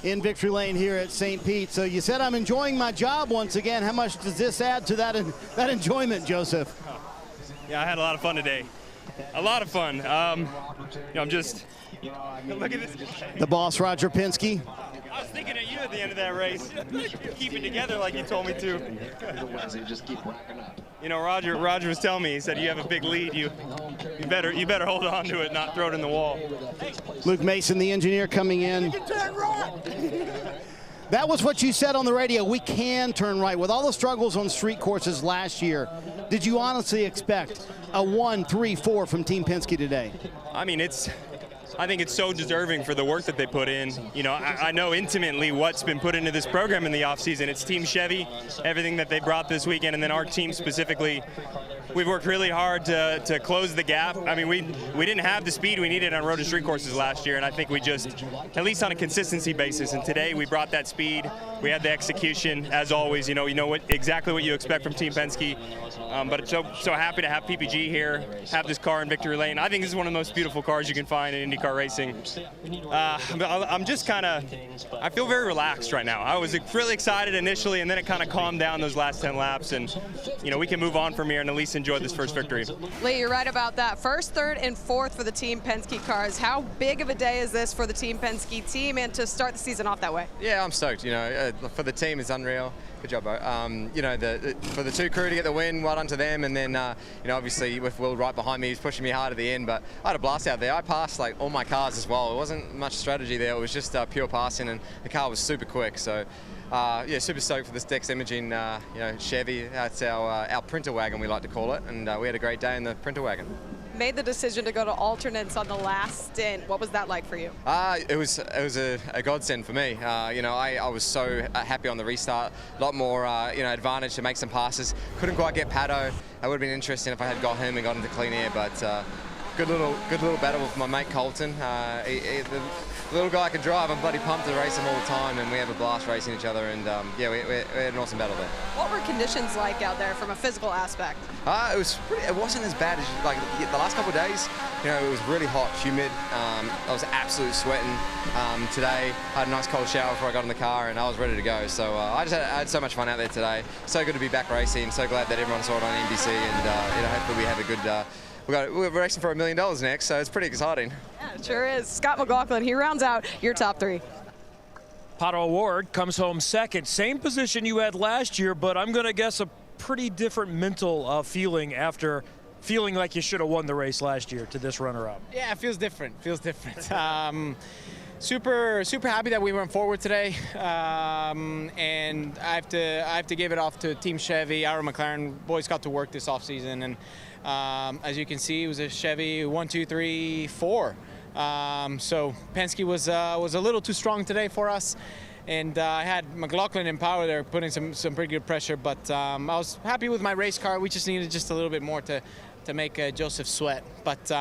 in Victory Lane here at St. Pete. So you said I'm enjoying my job once again. How much does this add to that enjoyment, Josef? Yeah, I had a lot of fun today. A lot of fun. I'm just, look at this. The boss, Roger Penske. I was thinking of you at the end of that race. Keep it together like you told me to. You know, Roger was telling me, he said, you have a big lead. You better hold on to it, not throw it in the wall. Luke Mason, the engineer, coming in. That was what you said on the radio. We can turn right. With all the struggles on street courses last year, did you honestly expect a 1-3-4 from Team Penske today? I mean, I think it's so deserving for the work that they put in. You know, I know intimately what's been put into this program in the offseason. It's Team Chevy, everything that they brought this weekend, and then our team specifically. We've worked really hard to close the gap. I mean, we didn't have the speed we needed on road and street courses last year, and I think we just, at least on a consistency basis, and today we brought that speed. We had the execution, as always. You know exactly what you expect from Team Penske. But it's so happy to have PPG here, have this car in Victory Lane. I think this is one of the most beautiful cars you can find in IndyCar racing. I'm just I feel very relaxed right now. I was really excited initially, and then it kind of calmed down those last 10 laps, and you know, we can move on from here and at least enjoy this first victory. Lee, you're right about that. First, third, and fourth for the Team Penske cars. How big of a day is this for the Team Penske team, and to start the season off that way? Yeah, I'm stoked. You know, for the team, it's unreal. Good job, Bo. You know, for the two crew to get the win, well done to them. And then, you know, obviously with Will right behind me, he was pushing me hard at the end. But I had a blast out there. I passed like all my cars as well. It wasn't much strategy there. It was just pure passing, and the car was super quick. So, yeah, super stoked for this Dex Imaging, you know, Chevy. That's our printer wagon, we like to call it. And we had a great day in the printer wagon. Made the decision to go to alternates on the last stint. What was that like for you? It was a godsend for me. You know, I was so happy on the restart. A lot more, you know, advantage to make some passes. Couldn't quite get Pato. It would have been interesting if I had got him and got into clean air, but good little battle with my mate Colton. The little guy can drive. I'm bloody pumped to race him all the time, and we have a blast racing each other. And yeah, we had an awesome battle there. What were conditions like out there from a physical aspect? It wasn't as bad as like the last couple of days. You know, it was really hot, humid. I was absolutely sweating. Today, I had a nice cold shower before I got in the car, and I was ready to go. So I had so much fun out there today. So good to be back racing. So glad that everyone saw it on NBC, and you know, hopefully we have a good. We're racing for $1 million next, so it's pretty exciting. Yeah, it sure is. Scott McLaughlin, he rounds out your top three. Pato Award comes home second. Same position you had last year, but I'm going to guess a pretty different mental feeling after feeling like you should have won the race last year to this runner-up. Yeah, it feels different. Super happy that we went forward today, and I have to give it off to Team Chevy. Our McLaren boys got to work this offseason, and as you can see, it was a Chevy 1, 2, 3, 4. So Penske was a little too strong today for us, and I had McLaughlin and Power there putting some pretty good pressure. But I was happy with my race car. We just needed just a little bit more to make Josef sweat. But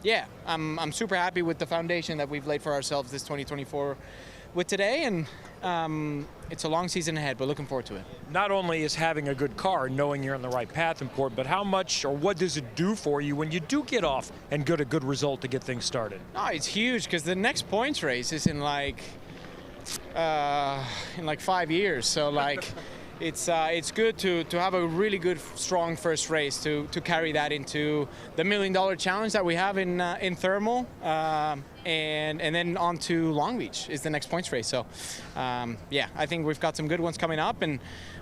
yeah, I'm super happy with the foundation that we've laid for ourselves this 2024 with today, and it's a long season ahead, but looking forward to it. Not only is having a good car, knowing you're on the right path important, but how much or what does it do for you when you do get off and get a good result to get things started? No, it's huge, because the next points race is in like 5 years. So like it's good to have a really good, strong first race to carry that into the $1 million challenge that we have in thermal, and then on to Long Beach is the next points race. So yeah, I think we've got some good ones coming up, and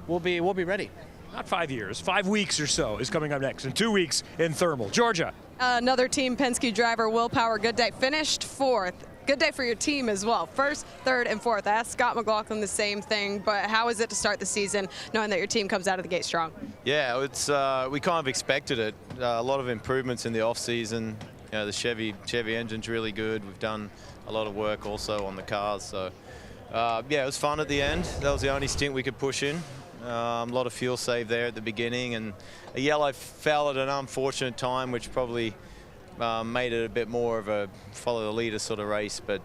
we'll be ready. Not 5 years, 5 weeks or so is coming up next, and 2 weeks in thermal. Georgia. Another Team Penske driver, Will Power, good day. Finished fourth. Good day for your team as well. First, third, and fourth. I asked Scott McLaughlin the same thing, but how is it to start the season knowing that your team comes out of the gate strong? Yeah, it's we kind of expected it. A lot of improvements in the off season. You know, the Chevy engine's really good. We've done a lot of work also on the cars. So yeah, it was fun at the end. That was the only stint we could push in. A lot of fuel save there at the beginning, and a yellow fell at an unfortunate time, which probably made it a bit more of a follow the leader sort of race. But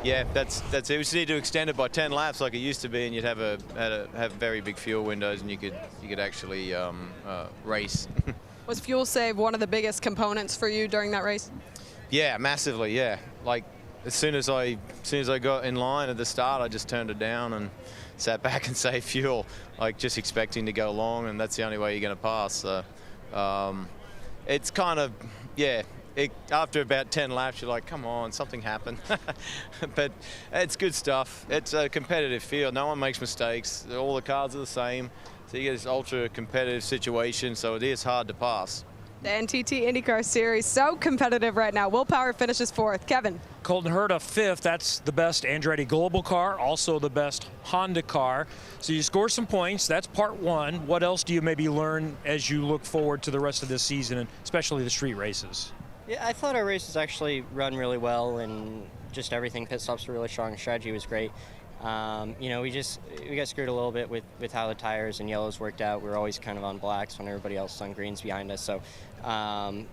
yeah, that's it. We just need to extend it by 10 laps like it used to be, and you'd have very big fuel windows, and you could actually race. Was fuel save one of the biggest components for you during that race? Yeah, massively. Yeah, like as soon as I got in line at the start, I just turned it down and sat back and saved fuel, like just expecting to go long, and that's the only way you're going to pass. So it's kind of, yeah, after about 10 laps, you're like, come on, something happened. But it's good stuff. It's a competitive field. No one makes mistakes. All the cars are the same. So you get this ultra competitive situation, so it is hard to pass. The NTT IndyCar Series, so competitive right now. Will Power finishes 4th. Kevin. Colton Herta 5th. That's the best Andretti Global car, also the best Honda car. So you score some points. That's part one. What else do you maybe learn as you look forward to the rest of this season, and especially the street races? Yeah, I thought our races actually run really well, and just everything. Pit stops were really strong. Strategy was great. You know, we got screwed a little bit with how the tires and yellows worked out. We were always kind of on blacks when everybody else was on greens behind us. So,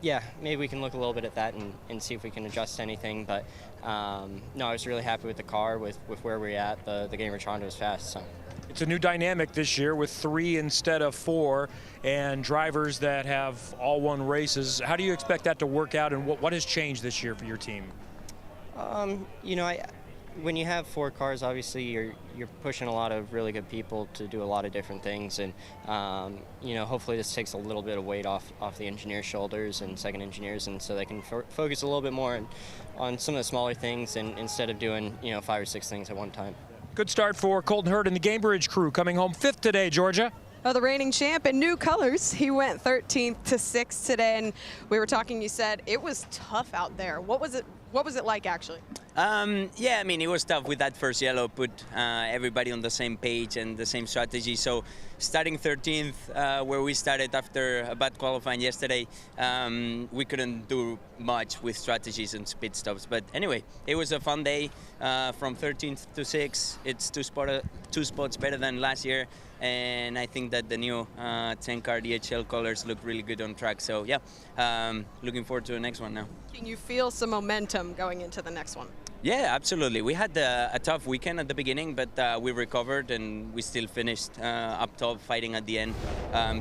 yeah, maybe we can look a little bit at that and see if we can adjust anything. But no, I was really happy with the car, with where we're at. The game Honda was fast. So. It's a new dynamic this year with 3 instead of 4, and drivers that have all won races. How do you expect that to work out, and what has changed this year for your team? You know, when you have 4 cars, obviously you're pushing a lot of really good people to do a lot of different things, and you know, hopefully this takes a little bit of weight off the engineers' shoulders and second engineers, and so they can focus a little bit more on some of the smaller things, and instead of doing 5 or 6 things at one time. Good start for Colton Herta and the Gamebridge crew, coming home 5th today, Georgia. Oh, the reigning champ in new colors. He went 13th to 6th today, and we were talking, you said it was tough out there. What was it like, actually? Yeah, I mean, it was tough with that first yellow, put everybody on the same page and the same strategy. So starting 13th, where we started after a bad qualifying yesterday, we couldn't do much with strategies and pit stops. But anyway, it was a fun day from 13th to 6th. It's two spots better than last year. And I think that the new 10-car DHL colors look really good on track. So, yeah, looking forward to the next one now. Can you feel some momentum going into the next one? Yeah, absolutely. We had a tough weekend at the beginning, but we recovered and we still finished up top fighting at the end.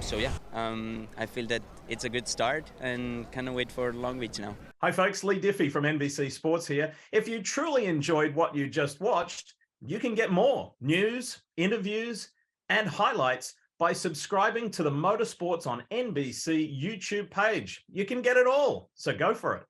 So, yeah, I feel that it's a good start and can't wait for Long Beach now. Hi, folks. Lee Diffie from NBC Sports here. If you truly enjoyed what you just watched, you can get more news, interviews, and highlights by subscribing to the Motorsports on NBC YouTube page. You can get it all, so go for it.